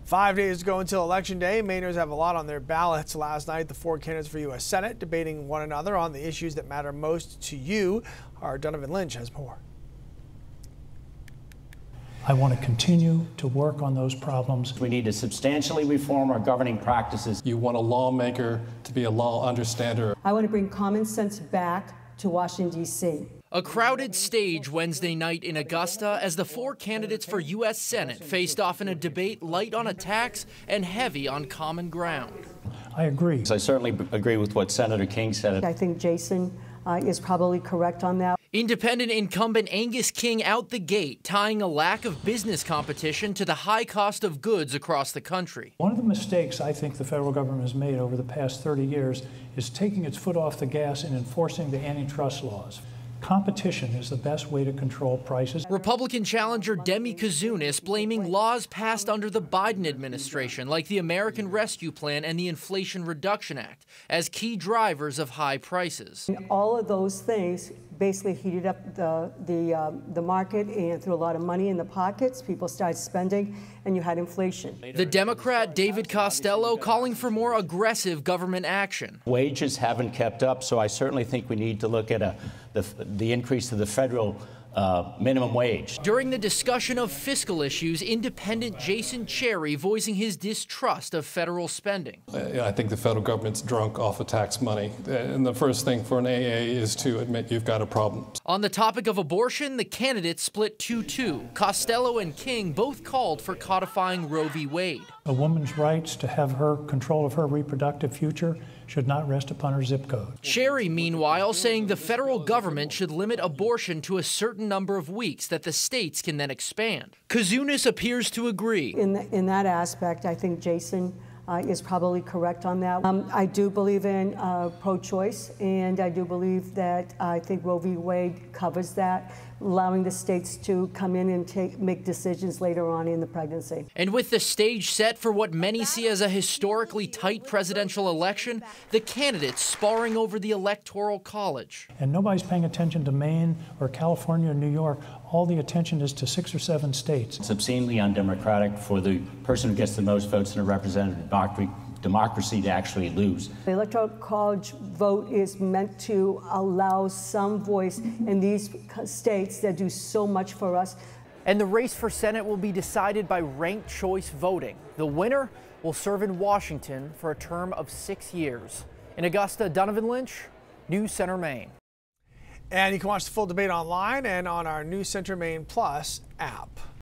5 days to go until Election Day. Mainers have a lot on their ballots. Last night, the four candidates for U.S. Senate debating one another on the issues that matter most to you. Our Donovan Lynch has more. I want to continue to work on those problems. We need to substantially reform our governing practices. You want a lawmaker to be a law understander. I want to bring common sense back to Washington, D.C. A crowded stage Wednesday night in Augusta as the four candidates for U.S. Senate faced off in a debate light on attacks and heavy on common ground. I agree. I certainly agree with what Senator King said. I think Jason is probably correct on that. Independent incumbent Angus King out the gate, tying a lack of business competition to the high cost of goods across the country. One of the mistakes I think the federal government has made over the past 30 years is taking its foot off the gas and enforcing the antitrust laws. Competition is the best way to control prices. Republican challenger Demi Kouzounas blaming laws passed under the Biden administration, like the American Rescue Plan and the Inflation Reduction Act, as key drivers of high prices. All of those things basically heated up the market and threw a lot of money in the pockets. People started spending, and you had inflation. The Democrat David Costello calling for more aggressive government action. Wages haven't kept up, so I certainly think we need to look at the increase of the federal minimum wage. During the discussion of fiscal issues, independent Jason Cherry voicing his distrust of federal spending. I think the federal government's drunk off of tax money. And the first thing for an AA is to admit you've got a problem. On the topic of abortion, the candidates split 2-2. Costello and King both called for codifying Roe v. Wade. A woman's rights to have her control of her reproductive future should not rest upon her zip code. Cherry, meanwhile, saying the federal government should limit abortion to a certain number of weeks that the states can then expand. Kouzounas appears to agree. In that aspect, I think Jason is probably correct on that. I do believe in pro-choice, and I do believe that I think Roe v. Wade covers that, allowing the states to come in and make decisions later on in the pregnancy. And with the stage set for what many see as a historically tight presidential election, the candidates sparring over the Electoral College. And nobody's paying attention to Maine or California or New York. All the attention is to 6 or 7 states. It's obscenely undemocratic for the person who gets the most votes in a representative democracy to actually lose. The Electoral College vote is meant to allow some voice in these states that do so much for us. And the race for Senate will be decided by ranked choice voting. The winner will serve in Washington for a term of 6 years. In Augusta, Donovan Lynch, News Center, Maine. And you can watch the full debate online and on our News Center Maine Plus app.